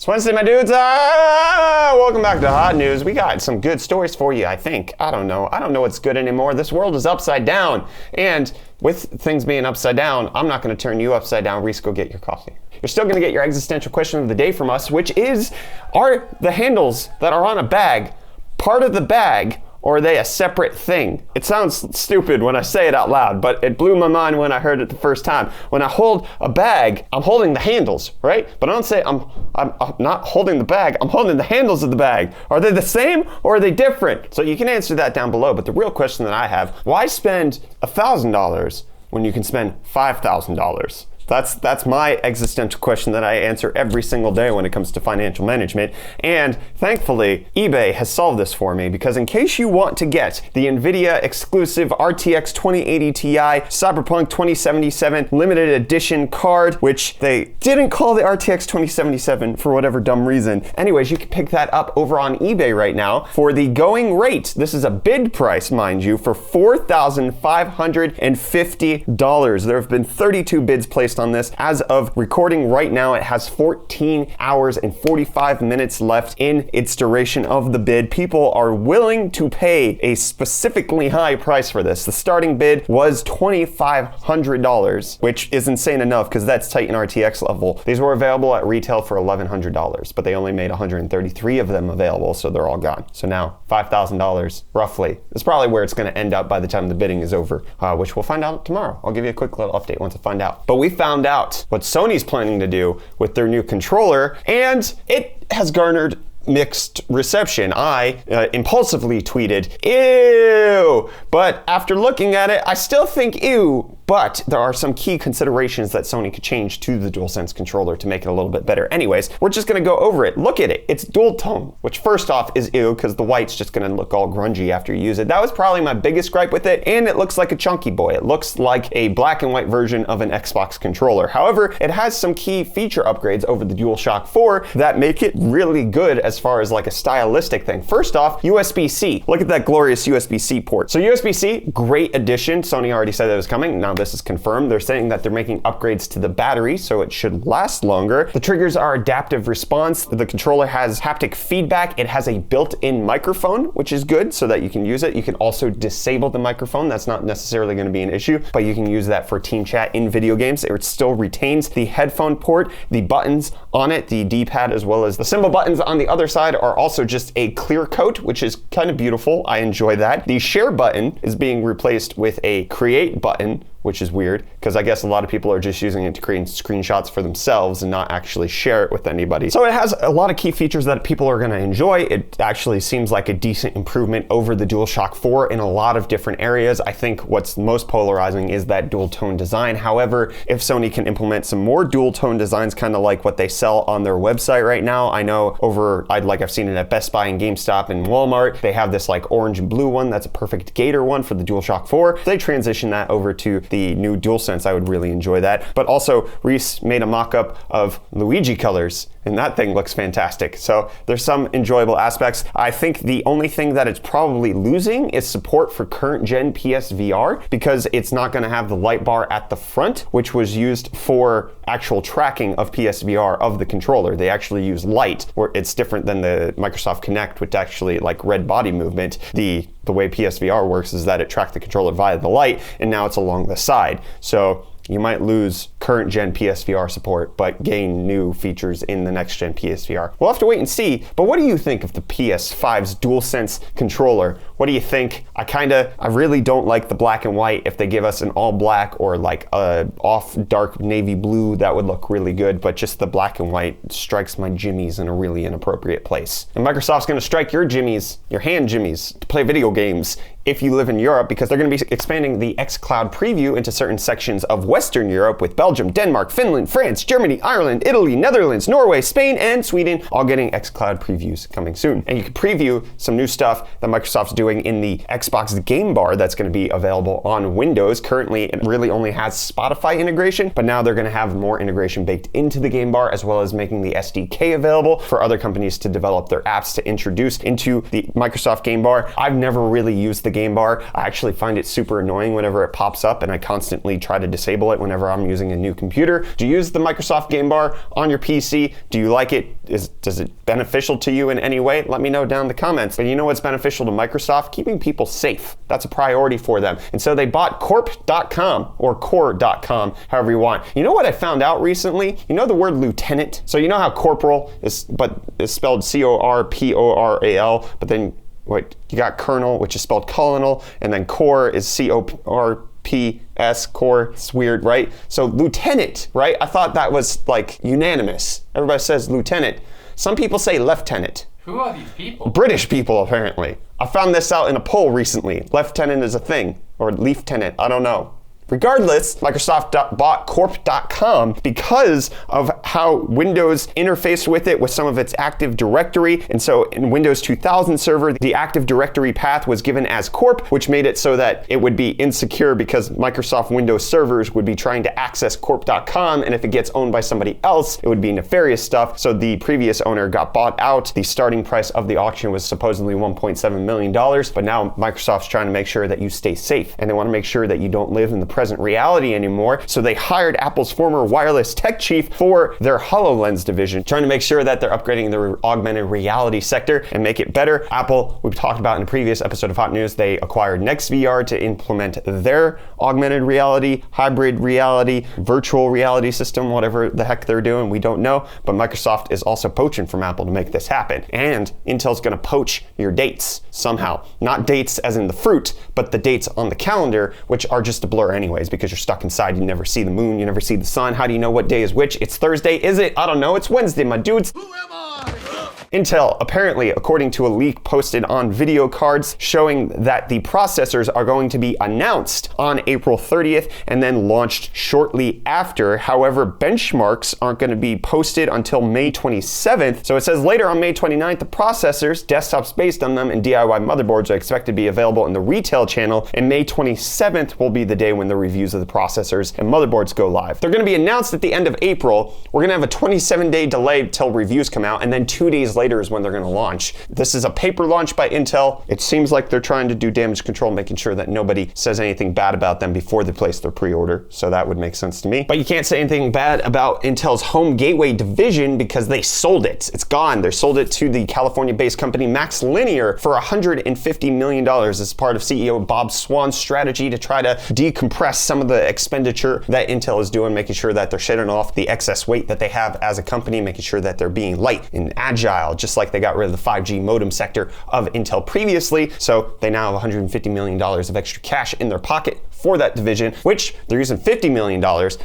It's Wednesday, my dudes. Welcome back to Hot News. We got some good stories for you, I think. I don't know what's good anymore. This world is upside down. And with things being upside down, I'm not going to turn you upside down. Reece, go get your coffee. You're still going to get your existential question of the day from us, which is, are the handles that are on a bag part of the bag, or are they a separate thing? It sounds stupid when I say it out loud, but it blew my mind when I heard it the first time. When I hold a bag, I'm holding the handles, right? But I don't say I'm not holding the bag, I'm holding the handles of the bag. Are they the same or are they different? So you can answer that down below, but the real question that I have, why spend $1,000 when you can spend $5,000? That's my existential question that I answer every single day when it comes to financial management. And thankfully, eBay has solved this for me, because in case you want to get the Nvidia exclusive RTX 2080 Ti Cyberpunk 2077 limited edition card, which they didn't call the RTX 2077 for whatever dumb reason. Anyways, you can pick that up over on eBay right now for the going rate. This is a bid price, mind you, for $4,550. There have been 32 bids placed on this. As of recording right now, it has 14 hours and 45 minutes left in its duration of the bid. People are willing to pay a specifically high price for this. The starting bid was $2,500, which is insane enough because that's Titan RTX level. These were available at retail for $1,100, but they only made 133 of them available, so they're all gone. So now $5,000 roughly is probably where it's going to end up by the time the bidding is over, which we'll find out tomorrow. I'll give you a quick little update once I find out. But we found out what Sony's planning to do with their new controller, and it has garnered mixed reception. I impulsively tweeted, ew, but after looking at it, I still think ew. But there are some key considerations that Sony could change to the DualSense controller to make it a little bit better. Anyways, we're just gonna go over it. Look at it. It's dual tone, which first off is ew, because the white's just gonna look all grungy after you use it. That was probably my biggest gripe with it, and it looks like a chunky boy. It looks like a black and white version of an Xbox controller. However, it has some key feature upgrades over the DualShock 4 that make it really good as far as like a stylistic thing. First off, USB-C. Look at that glorious USB-C port. So USB-C, great addition. Sony already said that it was coming. Now this is confirmed. They're saying that they're making upgrades to the battery, so it should last longer. The triggers are adaptive response. The controller has haptic feedback. It has a built-in microphone, which is good so that you can use it. You can also disable the microphone. That's not necessarily going to be an issue, but you can use that for team chat in video games. It still retains the headphone port. The buttons on it, the D-pad as well as the symbol buttons on the other side, are also just a clear coat, which is kind of beautiful. I enjoy that. The share button is being replaced with a create button, which is weird, because I guess a lot of people are just using it to create screenshots for themselves and not actually share it with anybody. So it has a lot of key features that people are gonna enjoy. It actually seems like a decent improvement over the DualShock 4 in a lot of different areas. I think what's most polarizing is that dual tone design. However, if Sony can implement some more dual tone designs, kind of like what they sell on their website right now, I know I've seen it at Best Buy and GameStop and Walmart, they have this like orange and blue one that's a perfect gator one for the DualShock 4. If they transition that over to the new DualSense, I would really enjoy that. But also, Reece made a mock-up of Luigi colors, and that thing looks fantastic. So there's some enjoyable aspects. I think the only thing that it's probably losing is support for current gen PSVR, because it's not gonna have the light bar at the front, which was used for actual tracking of PSVR of the controller. They actually use light, where it's different than the Microsoft Kinect, which actually like red body movement. The way PSVR works is that it tracked the controller via the light, and now it's along the side. So you might lose current gen PSVR support, but gain new features in the next gen PSVR. We'll have to wait and see, but what do you think of the PS5's DualSense controller? What do you think? I really don't like the black and white. If they give us an all black or like a off dark navy blue, that would look really good, but just the black and white strikes my jimmies in a really inappropriate place. And Microsoft's gonna strike your jimmies, your hand jimmies, to play video games if you live in Europe, because they're going to be expanding the Xcloud preview into certain sections of Western Europe, with Belgium, Denmark, Finland, France, Germany, Ireland, Italy, Netherlands, Norway, Spain, and Sweden all getting Xcloud previews coming soon. And you can preview some new stuff that Microsoft's doing doing in the Xbox Game Bar that's going to be available on Windows. Currently, it really only has Spotify integration, but now they're going to have more integration baked into the Game Bar, as well as making the SDK available for other companies to develop their apps to introduce into the Microsoft Game Bar. I've never really used the Game Bar. I actually find it super annoying whenever it pops up, and I constantly try to disable it whenever I'm using a new computer. Do you use the Microsoft Game Bar on your PC? Do you like it? Does it beneficial to you in any way? Let me know down in the comments. But you know what's beneficial to Microsoft? Keeping people safe. That's a priority for them. And so they bought corp.com or core.com, however you want. You know what I found out recently? You know the word lieutenant? So you know how corporal is spelled C-O-R-P-O-R-A-L, but then what you got colonel, which is spelled colonel, and then core is C-O-R-P-S, core. It's weird, right? So lieutenant, right? I thought that was like unanimous. Everybody says lieutenant. Some people say lieutenant. Who are these people? British people, apparently. I found this out in a poll recently. Lieutenant is a thing, or lieutenant, I don't know. Regardless, Microsoft bought corp.com because of how Windows interfaced with it with some of its Active Directory. And so in Windows 2000 server, the Active Directory path was given as corp, which made it so that it would be insecure because Microsoft Windows servers would be trying to access corp.com. And if it gets owned by somebody else, it would be nefarious stuff. So the previous owner got bought out. The starting price of the auction was supposedly $1.7 million. But now Microsoft's trying to make sure that you stay safe. And they want to make sure that you don't live in the present reality anymore. So they hired Apple's former wireless tech chief for their HoloLens division, trying to make sure that they're upgrading their augmented reality sector and make it better. Apple, we've talked about in a previous episode of Hot News, they acquired NextVR to implement their augmented reality, hybrid reality, virtual reality system, whatever the heck they're doing, we don't know. But Microsoft is also poaching from Apple to make this happen. And Intel's gonna poach your dates somehow. Not dates as in the fruit, but the dates on the calendar, which are just a blur anyways, because you're stuck inside, you never see the moon, you never see the sun. How do you know what day is which? It's Thursday, is it? I don't know, it's Wednesday, my dudes. Who am I? Intel, apparently, according to a leak posted on video cards, showing that the processors are going to be announced on April 30th and then launched shortly after. However, benchmarks aren't going to be posted until May 27th. So it says later on May 29th, the processors, desktops based on them, and DIY motherboards are expected to be available in the retail channel, and May 27th will be the day when the reviews of the processors and motherboards go live. They're going to be announced at the end of April. We're going to have a 27-day delay till reviews come out, and then 2 days later is when they're going to launch. This is a paper launch by Intel. It seems like they're trying to do damage control, making sure that nobody says anything bad about them before they place their pre-order. So that would make sense to me. But you can't say anything bad about Intel's home gateway division because they sold it. It's gone. They sold it to the California-based company MaxLinear for $150 million as part of CEO Bob Swan's strategy to try to decompress some of the expenditure that Intel is doing, making sure that they're shedding off the excess weight that they have as a company, making sure that they're being light and agile, just like they got rid of the 5G modem sector of Intel previously. So they now have $150 million of extra cash in their pocket for that division, which they're using $50 million,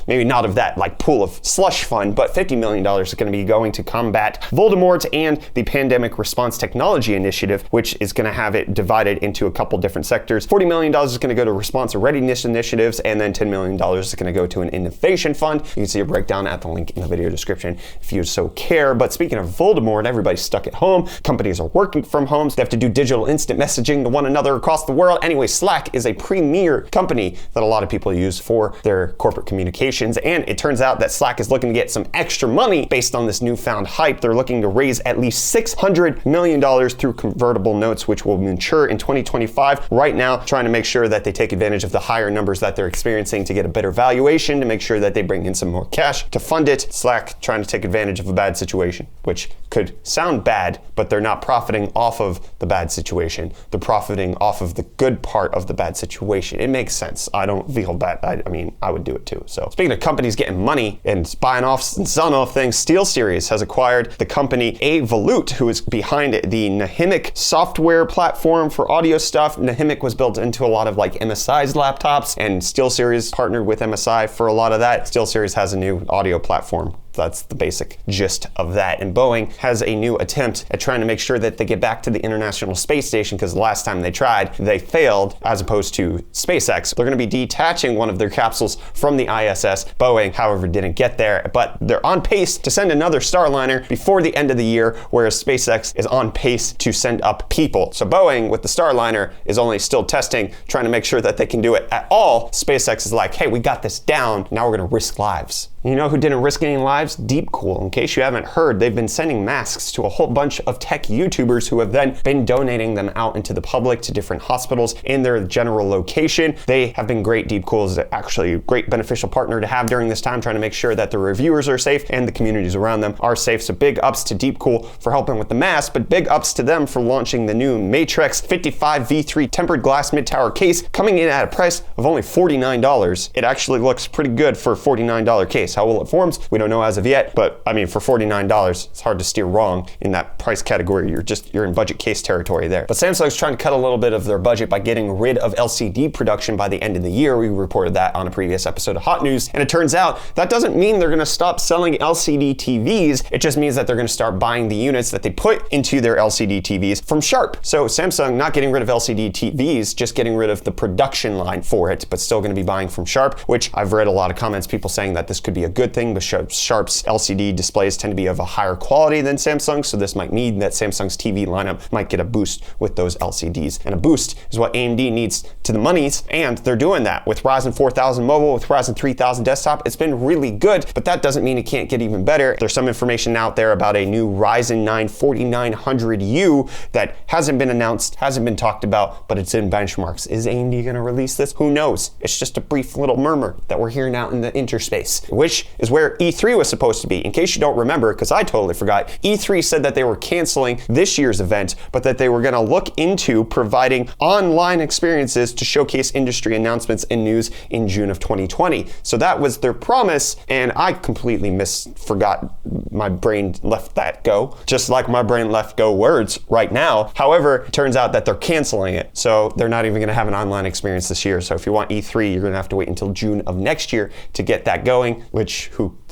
maybe not of that like pool of slush fund, but $50 million is going to be going to combat Voldemort and the Pandemic Response Technology Initiative, which is going to have it divided into a couple different sectors. $40 million is going to go to response and readiness initiatives, and then $10 million is going to go to an innovation fund. You can see a breakdown at the link in the video description if you so care. But speaking of Voldemort, everybody's stuck at home. Companies are working from home. So they have to do digital instant messaging to one another across the world. Anyway, Slack is a premier company that a lot of people use for their corporate communications. And it turns out that Slack is looking to get some extra money based on this newfound hype. They're looking to raise at least $600 million through convertible notes, which will mature in 2025. Right now, trying to make sure that they take advantage of the higher numbers that they're experiencing to get a better valuation, to make sure that they bring in some more cash to fund it. Slack trying to take advantage of a bad situation, which could sound bad, but they're not profiting off of the bad situation. They're profiting off of the good part of the bad situation. It makes sense. I don't feel bad. I mean, I would do it too. So speaking of companies getting money and buying off and selling off things, SteelSeries has acquired the company Volute, who is behind the Nahimic software platform for audio stuff. Nahimic was built into a lot of like MSI's laptops, and SteelSeries partnered with MSI for a lot of that. SteelSeries has a new audio platform That's the basic gist of that. And Boeing has a new attempt at trying to make sure that they get back to the International Space Station, because the last time they tried, they failed, as opposed to SpaceX. They're going to be detaching one of their capsules from the ISS. Boeing, however, didn't get there, but they're on pace to send another Starliner before the end of the year, whereas SpaceX is on pace to send up people. So Boeing, with the Starliner, is only still testing, trying to make sure that they can do it at all. SpaceX is like, hey, we got this down. Now we're going to risk lives. You know who didn't risk any lives? DeepCool. In case you haven't heard, they've been sending masks to a whole bunch of tech YouTubers who have then been donating them out into the public to different hospitals in their general location. They have been great. DeepCool is actually a great beneficial partner to have during this time, trying to make sure that the reviewers are safe and the communities around them are safe. So big ups to DeepCool for helping with the mask, but big ups to them for launching the new Matrexx 55 V3 tempered glass mid-tower case, coming in at a price of only $49. It actually looks pretty good for a $49 case. How well it forms, we don't know as of yet, but I mean, for $49, it's hard to steer wrong in that price category. You're in budget case territory there. But Samsung's trying to cut a little bit of their budget by getting rid of LCD production by the end of the year. We reported that on a previous episode of Hot News, and it turns out that doesn't mean they're going to stop selling LCD TVs. It just means that they're going to start buying the units that they put into their LCD TVs from Sharp. So Samsung not getting rid of LCD TVs, just getting rid of the production line for it, but still going to be buying from Sharp, which I've read a lot of comments, people saying that this could be a good thing, but Sharp's LCD displays tend to be of a higher quality than Samsung, so this might mean that Samsung's TV lineup might get a boost with those LCDs. And a boost is what AMD needs to the monies, and they're doing that with Ryzen 4000 mobile, with Ryzen 3000 desktop. It's been really good, but that doesn't mean it can't get even better. There's some information out there about a new Ryzen 9 4900U that hasn't been announced, hasn't been talked about, but it's in benchmarks. Is AMD going to release this? Who knows? It's just a brief little murmur that we're hearing out in the interspace, which is where E3 was supposed to be. In case you don't remember, because I totally forgot, E3 said that they were canceling this year's event, but that they were going to look into providing online experiences to showcase industry announcements and news in June of 2020. So that was their promise, and I completely forgot. My brain left that go, just like my brain left go words right now. However, it turns out that they're canceling it, so they're not even going to have an online experience this year. So if you want E3, you're going to have to wait until June of next year to get that going, which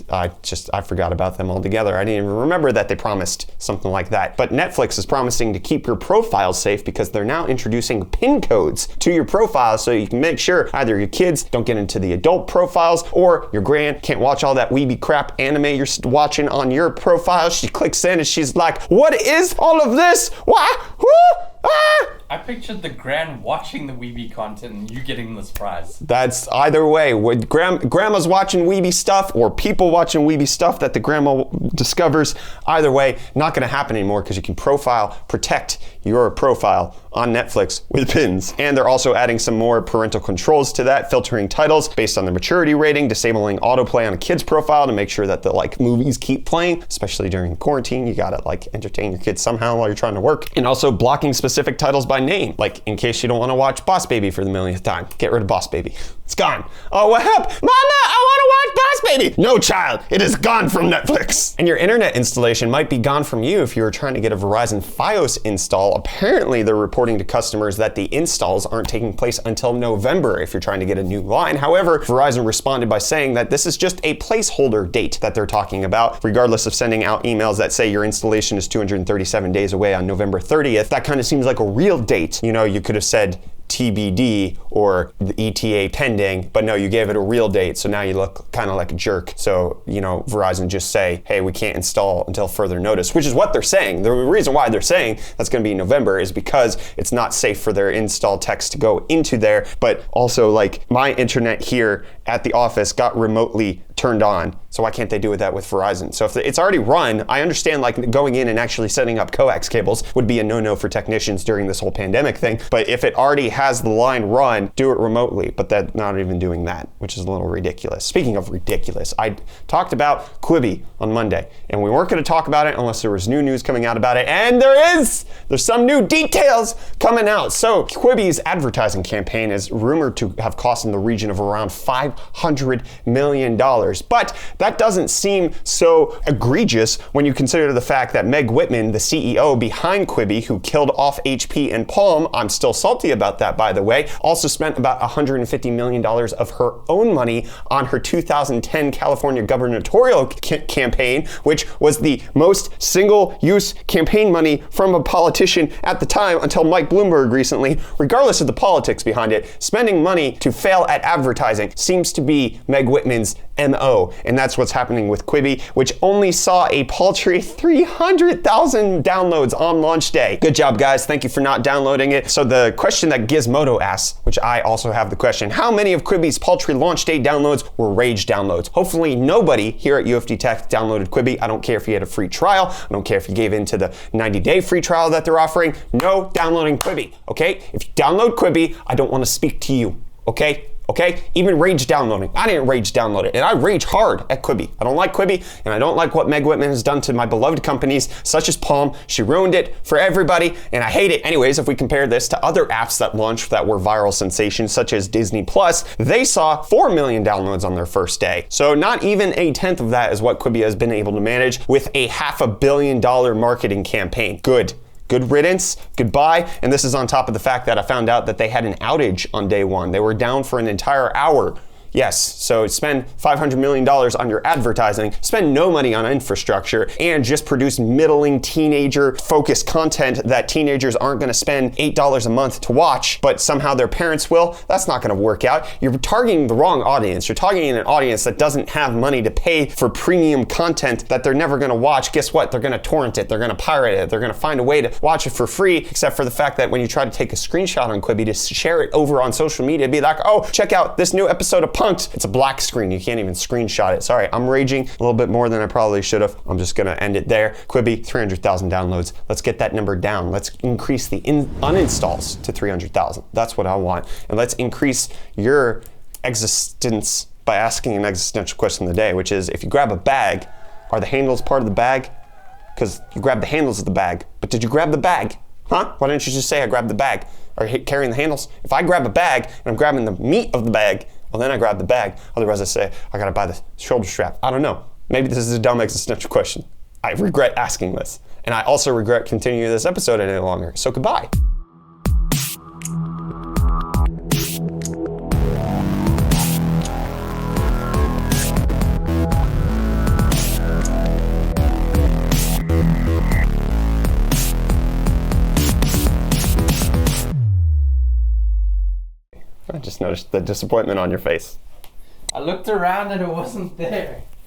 I forgot about them altogether. I didn't even remember that they promised something like that. But Netflix is promising to keep your profiles safe because they're now introducing PIN codes to your profiles, so you can make sure either your kids don't get into the adult profiles, or your gran can't watch all that weeby crap anime you're watching on your profile. She clicks in and she's like, what is all of this? What? I pictured the gran watching the Weeby content and you getting the surprise. That's either way. With grandma's watching Weeby stuff, or people watching Weeby stuff that the grandma discovers, either way, not going to happen anymore, because you can protect your profile on Netflix with pins. And they're also adding some more parental controls to that, filtering titles based on their maturity rating, disabling autoplay on a kid's profile to make sure that the movies keep playing, especially during quarantine. You gotta entertain your kids somehow while you're trying to work. And also blocking specific titles by name, in case you don't want to watch Boss Baby for the millionth time. Get rid of Boss Baby. It's gone. Oh, what happened? Mama, I want to watch Boss Baby. No, child, it is gone from Netflix. And your internet installation might be gone from you if you're trying to get a Verizon FiOS install. Apparently, they're reporting to customers that the installs aren't taking place until November if you're trying to get a new line. However, Verizon responded by saying that this is just a placeholder date that they're talking about, regardless of sending out emails that say your installation is 237 days away on November 30th. That kind of seems like a real date. You could have said TBD or the ETA pending, but no, you gave it a real date, so now you look kind of like a jerk. So, Verizon just say, hey, we can't install until further notice, which is what they're saying. The reason why they're saying that's going to be November is because it's not safe for their install techs to go into there, but also my internet here at the office got remotely turned on. So why can't they do that with Verizon? So if it's already run, I understand going in and actually setting up coax cables would be a no-no for technicians during this whole pandemic thing. But if it already has the line run, do it remotely. But they're not even doing that, which is a little ridiculous. Speaking of ridiculous, I talked about Quibi on Monday, and we weren't going to talk about it unless there was new news coming out about it. And there's some new details coming out. So Quibi's advertising campaign is rumored to have cost in the region of around $500 million. But that doesn't seem so egregious when you consider the fact that Meg Whitman, the CEO behind Quibi, who killed off HP and Palm, I'm still salty about that, by the way, also spent about $150 million of her own money on her 2010 California gubernatorial campaign, which was the most single-use campaign money from a politician at the time until Mike Bloomberg recently. Regardless of the politics behind it, spending money to fail at advertising seems to be Meg Whitman's MO, and that's what's happening with Quibi, which only saw a paltry 300,000 downloads on launch day. Good job, guys. Thank you for not downloading it. So the question that Gizmodo asks, which I also have the question, how many of Quibi's paltry launch day downloads were rage downloads? Hopefully nobody here at UFD Tech downloaded Quibi. I don't care if you had a free trial. I don't care if you gave into the 90-day free trial that they're offering. No downloading Quibi, okay? If you download Quibi, I don't want to speak to you, okay? Okay? Even rage downloading. I didn't rage download it, and I rage hard at Quibi. I don't like Quibi, and I don't like what Meg Whitman has done to my beloved companies, such as Palm. She ruined it for everybody, and I hate it. Anyways, if we compare this to other apps that launched that were viral sensations, such as Disney Plus, they saw 4 million downloads on their first day. So not even a tenth of that is what Quibi has been able to manage with a $500 million marketing campaign. Good riddance, goodbye. And this is on top of the fact that I found out that they had an outage on day one. They were down for an entire hour. Yes, so spend $500 million on your advertising, spend no money on infrastructure, and just produce middling teenager-focused content that teenagers aren't gonna spend $8 a month to watch, but somehow their parents will. That's not gonna work out. You're targeting the wrong audience. You're targeting an audience that doesn't have money to pay for premium content that they're never gonna watch. Guess what? They're gonna torrent it, they're gonna pirate it, they're gonna find a way to watch it for free, except for the fact that when you try to take a screenshot on Quibi to share it over on social media, be like, oh, check out this new episode of Punk'd. It's a black screen. You can't even screenshot it. Sorry, I'm raging a little bit more than I probably should have. I'm just gonna end it there. Quibi, 300,000 downloads. Let's get that number down. Let's increase the uninstalls to 300,000. That's what I want. And let's increase your existence by asking an existential question of the day, which is, if you grab a bag, are the handles part of the bag? Because you grab the handles of the bag, but did you grab the bag? Huh? Why didn't you just say I grabbed the bag? Or carrying the handles? If I grab a bag and I'm grabbing the meat of the bag, well, then I grab the bag. Otherwise, I say, I gotta buy the shoulder strap. I don't know. Maybe this is a dumb existential question. I regret asking this. And I also regret continuing this episode any longer. So goodbye. I just noticed the disappointment on your face. I looked around and it wasn't there.